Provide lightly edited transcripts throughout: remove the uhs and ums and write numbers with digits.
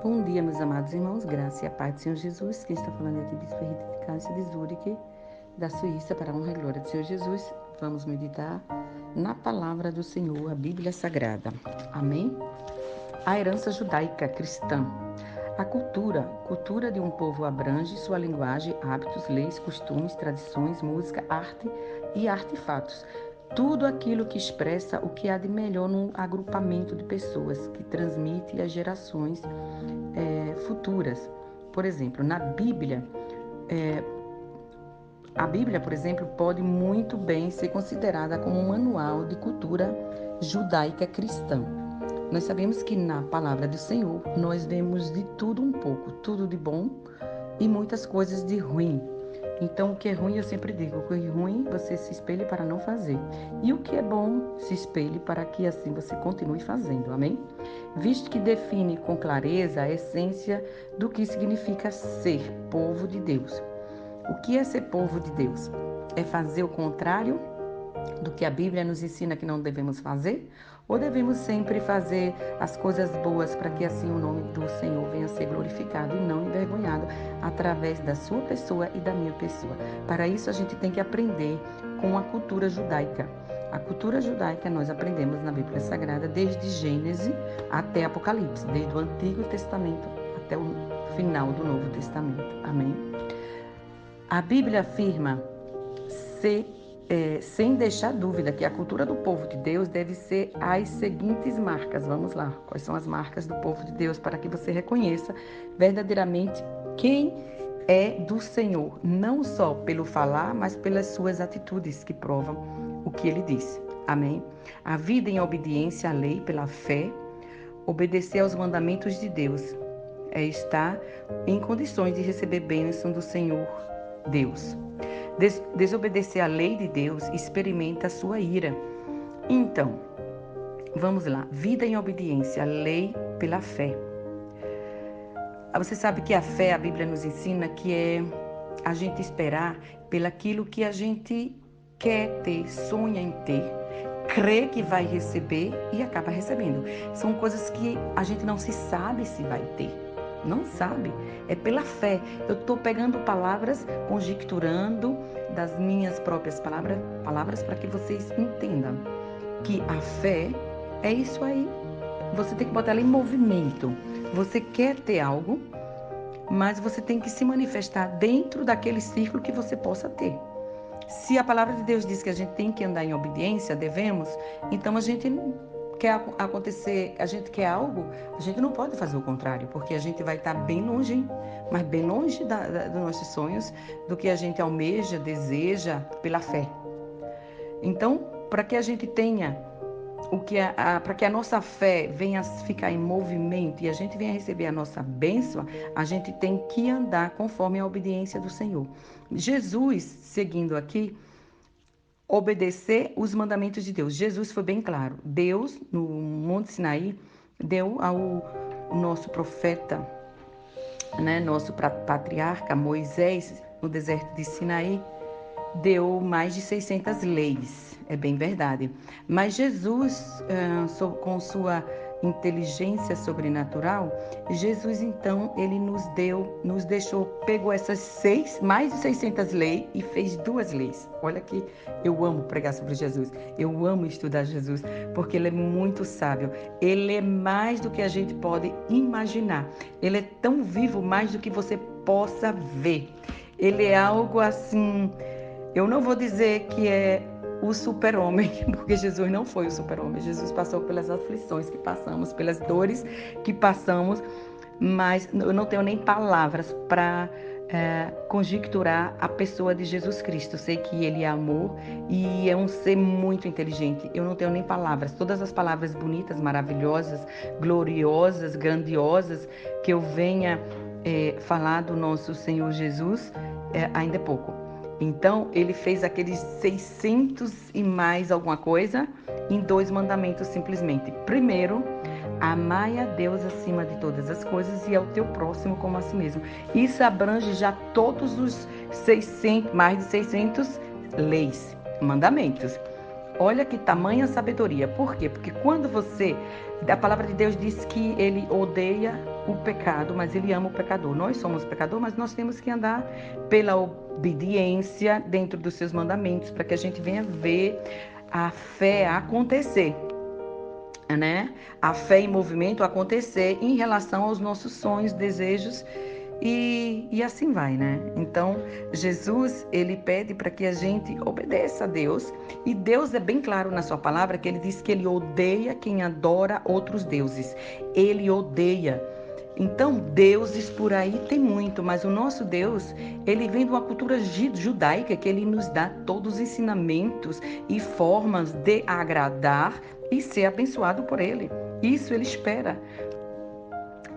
Bom dia, meus amados irmãos, graça e a paz do Senhor Jesus. Quem está falando aqui, Bispo Rita de Cássia de Zurique, da Suíça, para a honra e glória do Senhor Jesus. Vamos meditar na palavra do Senhor, a Bíblia Sagrada. Amém? A herança judaica cristã. A cultura de um povo abrange sua linguagem, hábitos, leis, costumes, tradições, música, arte e artefatos. Tudo aquilo que expressa o que há de melhor num agrupamento de pessoas, que transmite às gerações futuras. Por exemplo, na Bíblia, a Bíblia, por exemplo, pode muito bem ser considerada como um manual de cultura judaica cristã. Nós sabemos que na palavra do Senhor nós vemos de tudo um pouco, tudo de bom e muitas coisas de ruim. Então, o que é ruim, eu sempre digo, o que é ruim, você se espelhe para não fazer. E o que é bom, se espelhe para que assim você continue fazendo, amém? Visto que define com clareza a essência do que significa ser povo de Deus. O que é ser povo de Deus? É fazer o contrário do que a Bíblia nos ensina que não devemos fazer? Ou devemos sempre fazer as coisas boas para que assim o nome do Senhor venha a ser glorificado e não envergonhado através da sua pessoa e da minha pessoa? Para isso a gente tem que aprender com a cultura judaica. A cultura judaica nós aprendemos na Bíblia Sagrada desde Gênesis até Apocalipse, desde o Antigo Testamento até o final do Novo Testamento. Amém? A Bíblia afirma sem deixar dúvida que a cultura do povo de Deus deve ser as seguintes marcas. Vamos lá, quais são as marcas do povo de Deus para que você reconheça verdadeiramente quem é do Senhor, não só pelo falar, mas pelas suas atitudes que provam o que ele disse. Amém? A vida em obediência à lei pela fé, obedecer aos mandamentos de Deus, é estar em condições de receber bênção do Senhor Deus. Desobedecer à lei de Deus experimenta a sua ira. Então, vamos lá. Vida em obediência à lei pela fé. Você sabe que a fé, a Bíblia nos ensina que é a gente esperar pelaquilo que a gente quer ter, sonha em ter, crê que vai receber e acaba recebendo. São coisas que a gente não se sabe se vai ter. Não sabe, é pela fé. Eu estou pegando palavras, conjecturando das minhas próprias palavras para que vocês entendam que a fé é isso aí. Você tem que botar ela em movimento. Você quer ter algo, mas você tem que se manifestar dentro daquele círculo que você possa ter. Se a palavra de Deus diz que a gente tem que andar em obediência, devemos, então a gente quer acontecer, a gente quer algo, a gente não pode fazer o contrário, porque a gente vai estar bem longe, mas bem longe dos nossos sonhos, do que a gente almeja, deseja pela fé. Então, para que a gente tenha para que a nossa fé venha a ficar em movimento e a gente venha receber a nossa bênção, a gente tem que andar conforme a obediência do Senhor. Jesus, seguindo aqui, obedecer os mandamentos de Deus. Jesus foi bem claro. Deus, no Monte Sinaí, deu ao nosso profeta, nosso patriarca Moisés, no deserto de Sinaí, deu mais de 600 leis. É bem verdade. Mas Jesus, com sua inteligência sobrenatural, Jesus então, ele nos deixou, pegou essas mais de 600 leis e fez 2 leis. Olha que eu amo pregar sobre Jesus, eu amo estudar Jesus, porque ele é muito sábio, ele é mais do que a gente pode imaginar, ele é tão vivo, mais do que você possa ver, ele é algo assim, eu não vou dizer que é o super-homem, porque Jesus não foi o super-homem. Jesus passou pelas aflições que passamos, pelas dores que passamos, mas eu não tenho nem palavras para conjecturar a pessoa de Jesus Cristo. Eu sei que ele é amor e é um ser muito inteligente. Eu não tenho nem palavras. Todas as palavras bonitas, maravilhosas, gloriosas, grandiosas que eu venha falar do nosso Senhor Jesus, ainda é pouco. Então, ele fez aqueles 600 e mais alguma coisa em 2 mandamentos simplesmente. Primeiro, amai a Deus acima de todas as coisas e ao teu próximo como a si mesmo. Isso abrange já todos os 600, mais de 600 leis, mandamentos. Olha que tamanha sabedoria. Por quê? Porque quando a palavra de Deus diz que ele odeia o pecado, mas ele ama o pecador. Nós somos pecadores, mas nós temos que andar pela obediência dentro dos seus mandamentos, para que a gente venha ver a fé acontecer, né? A fé em movimento acontecer em relação aos nossos sonhos, desejos e assim vai, né? Então, Jesus, ele pede para que a gente obedeça a Deus. E Deus é bem claro na sua palavra que ele diz que ele odeia quem adora outros deuses. Ele odeia. Então, deuses por aí tem muito, mas o nosso Deus, ele vem de uma cultura judaica, que ele nos dá todos os ensinamentos e formas de agradar e ser abençoado por ele. Isso ele espera.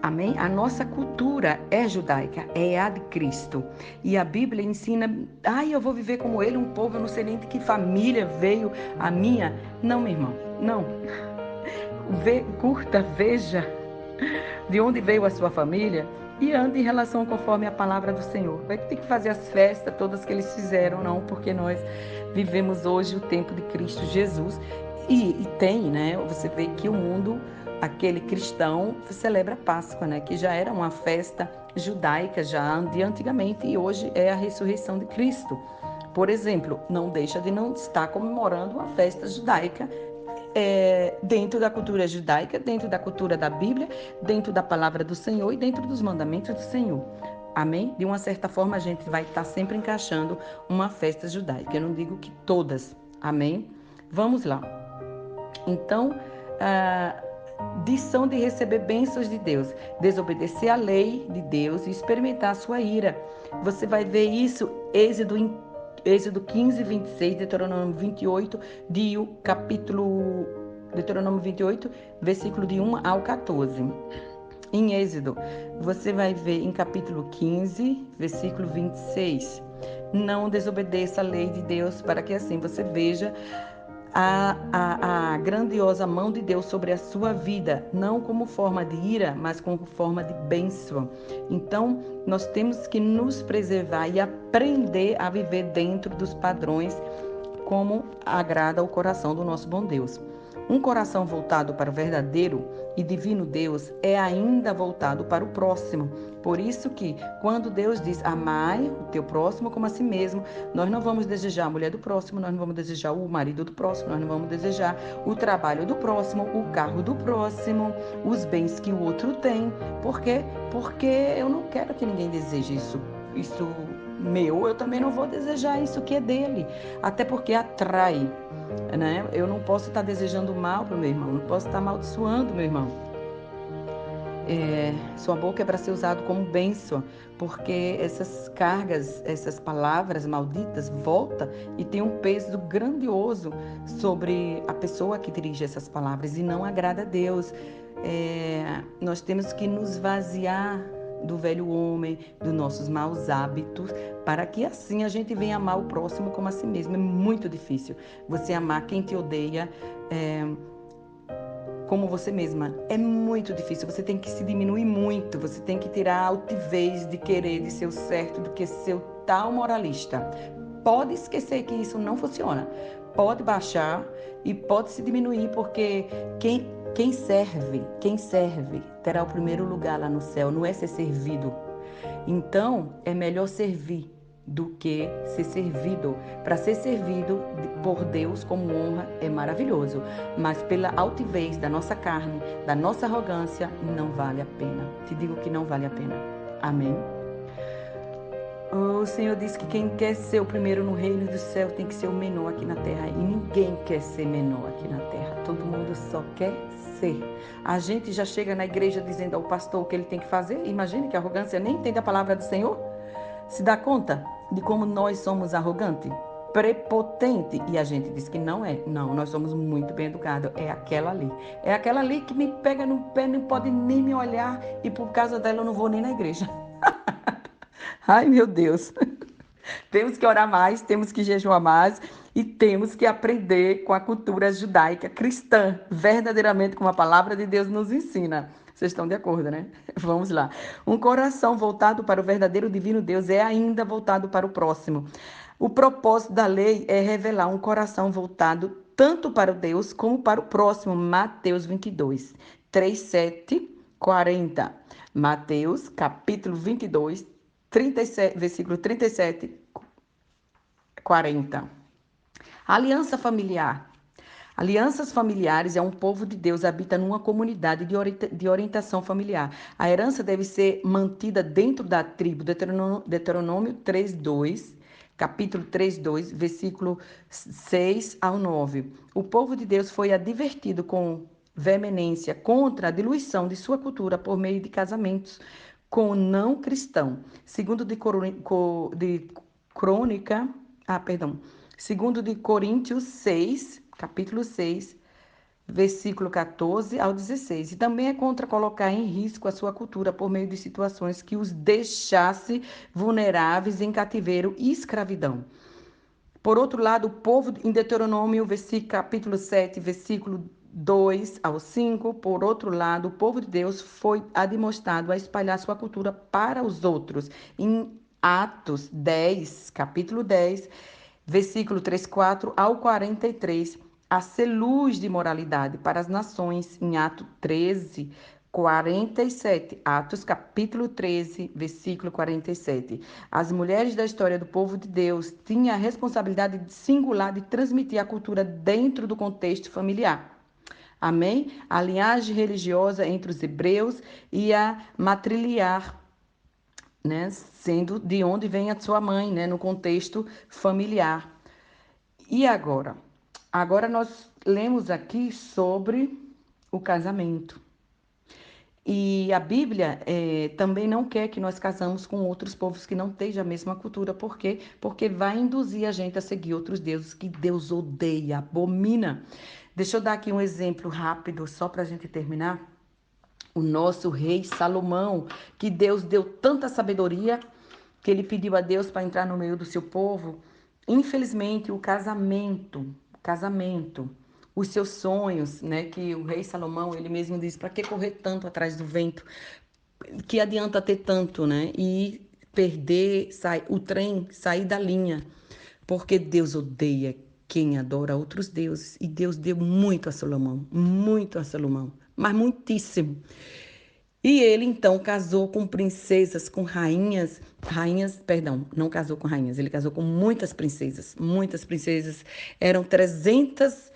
Amém? A nossa cultura é judaica, é a de Cristo. E a Bíblia ensina, eu vou viver como ele, um povo, eu não sei nem de que família veio a minha. Não, meu irmão, não. Curta, veja de onde veio a sua família e ande em relação conforme a palavra do Senhor. Vai ter que fazer as festas todas que eles fizeram, não, porque nós vivemos hoje o tempo de Cristo Jesus. E tem, né? Você vê que o mundo, aquele cristão, celebra a Páscoa, né? Que já era uma festa judaica já de antigamente e hoje é a ressurreição de Cristo. Por exemplo, não deixa de não estar comemorando uma festa judaica dentro da cultura judaica, dentro da cultura da Bíblia, dentro da palavra do Senhor e dentro dos mandamentos do Senhor. Amém? De uma certa forma, a gente vai estar sempre encaixando uma festa judaica. Eu não digo que todas. Amém? Vamos lá. Então, lição de receber bênçãos de Deus, desobedecer a lei de Deus e experimentar a sua ira. Você vai ver isso, Êxodo 15, 26, Deuteronômio 28, Deuteronômio 28, versículo de 1 ao 14. Em Êxodo, você vai ver em capítulo 15, versículo 26. Não desobedeça a lei de Deus, para que assim você veja a grandiosa mão de Deus sobre a sua vida, não como forma de ira, mas como forma de bênção. Então, nós temos que nos preservar e aprender a viver dentro dos padrões como agrada ao coração do nosso bom Deus. Um coração voltado para o verdadeiro e divino Deus é ainda voltado para o próximo. Por isso que, quando Deus diz, amai o teu próximo como a si mesmo, nós não vamos desejar a mulher do próximo, nós não vamos desejar o marido do próximo, nós não vamos desejar o trabalho do próximo, o carro do próximo, os bens que o outro tem. Por quê? Porque eu não quero que ninguém deseje isso meu, eu também não vou desejar isso que é dele, até porque atrai, né? Eu não posso estar desejando mal para o meu irmão, não posso estar amaldiçoando meu irmão. Sua boca é para ser usado como bênção, porque essas cargas, essas palavras malditas voltam e tem um peso grandioso sobre a pessoa que dirige essas palavras e não agrada a Deus. Nós temos que nos esvaziar do velho homem, dos nossos maus hábitos, para que assim a gente venha amar o próximo como a si mesmo. É muito difícil você amar quem te odeia como você mesma. É muito difícil, você tem que se diminuir muito, você tem que tirar a altivez de querer de ser o certo do que ser o tal moralista. Pode esquecer que isso não funciona, pode baixar e pode se diminuir, porque quem serve terá o primeiro lugar lá no céu, não é ser servido. Então, é melhor servir do que ser servido. Para ser servido por Deus como honra é maravilhoso, mas pela altivez da nossa carne, da nossa arrogância, não vale a pena. Te digo que não vale a pena. Amém? O Senhor diz que quem quer ser o primeiro no reino do céu tem que ser o menor aqui na terra. E ninguém quer ser menor aqui na terra. Todo mundo só quer ser. A gente já chega na igreja dizendo ao pastor o que ele tem que fazer. Imagine que a arrogância nem entende a palavra do Senhor. Se dá conta de como nós somos arrogantes? Prepotente. E a gente diz que não é. Não, nós somos muito bem educados. É aquela ali. É aquela ali que me pega no pé, não pode nem me olhar. E por causa dela eu não vou nem na igreja. Ai, meu Deus. Temos que orar mais, temos que jejuar mais e temos que aprender com a cultura judaica cristã, verdadeiramente como a palavra de Deus nos ensina. Vocês estão de acordo, né? Vamos lá. Um coração voltado para o verdadeiro divino Deus é ainda voltado para o próximo. O propósito da lei é revelar um coração voltado tanto para o Deus como para o próximo. Mateus 22, 37, 40. Mateus, capítulo 22, 37, versículo 37, 40. Aliança familiar. Alianças familiares é um povo de Deus, habita numa comunidade de orientação familiar. A herança deve ser mantida dentro da tribo. Deuteronômio 3:2, capítulo 3:2, versículo 6 ao 9. O povo de Deus foi advertido com veemência contra a diluição de sua cultura por meio de casamentos com não cristão. Segundo de Coríntios 6, capítulo 6, versículo 14 ao 16. E também é contra colocar em risco a sua cultura por meio de situações que os deixasse vulneráveis em cativeiro e escravidão. Por outro lado, o povo, em Deuteronômio, capítulo 7, versículo 2 ao 5, por outro lado, o povo de Deus foi admoestado a espalhar sua cultura para os outros. Em Atos 10, capítulo 10, versículo 34 ao 43, a ser luz de moralidade para as nações, em Atos 13, 47, Atos capítulo 13, versículo 47. As mulheres da história do povo de Deus tinham a responsabilidade singular de transmitir a cultura dentro do contexto familiar. Amém? A linhagem religiosa entre os hebreus e a matriliar, né, sendo de onde vem a sua mãe, né, no contexto familiar. E agora? Agora nós lemos aqui sobre o casamento. E a Bíblia também não quer que nós casamos com outros povos que não estejam a mesma cultura. Por quê? Porque vai induzir a gente a seguir outros deuses que Deus odeia, abomina. Deixa eu dar aqui um exemplo rápido, só para a gente terminar. O nosso rei Salomão, que Deus deu tanta sabedoria, que ele pediu a Deus para entrar no meio do seu povo. Infelizmente, o casamento, os seus sonhos, né? Que o rei Salomão, ele mesmo diz, para que correr tanto atrás do vento? Que adianta ter tanto, né? E perder, o trem sair da linha, porque Deus odeia quem adora outros deuses. E Deus deu muito a Salomão, mas muitíssimo. E ele então casou com princesas, com rainhas, perdão, não casou com rainhas, ele casou com muitas princesas, eram 300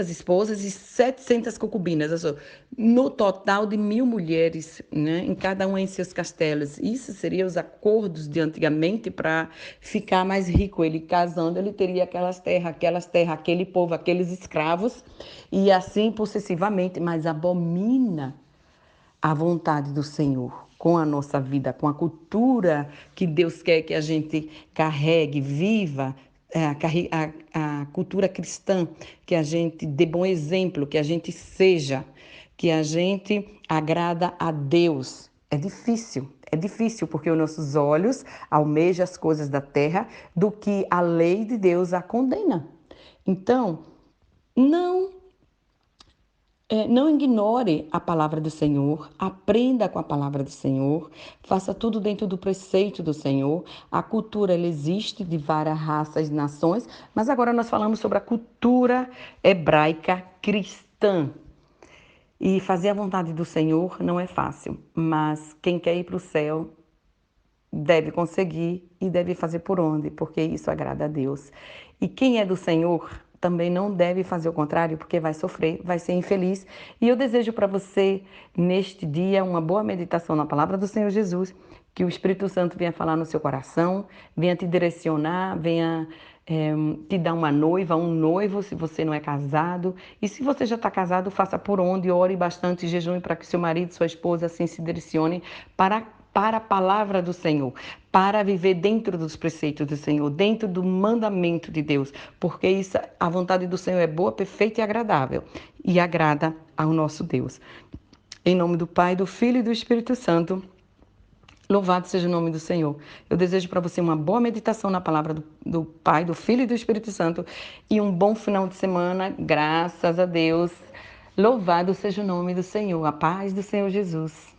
esposas e 700 concubinas, no total de 1.000 mulheres, né, em cada uma em seus castelos. Isso seriam os acordos de antigamente para ficar mais rico. Ele casando, ele teria aquelas terras, aquele povo, aqueles escravos, e assim sucessivamente, mas abomina a vontade do Senhor com a nossa vida, com a cultura que Deus quer que a gente carregue, viva, a cultura cristã, que a gente dê bom exemplo, que a gente seja, que a gente agrada a Deus. É difícil porque os nossos olhos almejam as coisas da terra do que a lei de Deus a condena. Então, não ignore a palavra do Senhor, aprenda com a palavra do Senhor, faça tudo dentro do preceito do Senhor. A cultura, ela existe de várias raças e nações, mas agora nós falamos sobre a cultura hebraica cristã. E fazer a vontade do Senhor não é fácil, mas quem quer ir para o céu deve conseguir e deve fazer por onde, porque isso agrada a Deus. E quem é do Senhor também não deve fazer o contrário, porque vai sofrer, vai ser infeliz. E eu desejo para você, neste dia, uma boa meditação na palavra do Senhor Jesus, que o Espírito Santo venha falar no seu coração, venha te direcionar, venha te dar uma noiva, um noivo, se você não é casado. E se você já está casado, faça por onde, ore bastante, jejum para que seu marido, sua esposa, assim se direcione para a palavra do Senhor, para viver dentro dos preceitos do Senhor, dentro do mandamento de Deus, porque isso, a vontade do Senhor é boa, perfeita e agradável, e agrada ao nosso Deus. Em nome do Pai, do Filho e do Espírito Santo, louvado seja o nome do Senhor. Eu desejo para você uma boa meditação na palavra do Pai, do Filho e do Espírito Santo, e um bom final de semana, graças a Deus. Louvado seja o nome do Senhor, a paz do Senhor Jesus.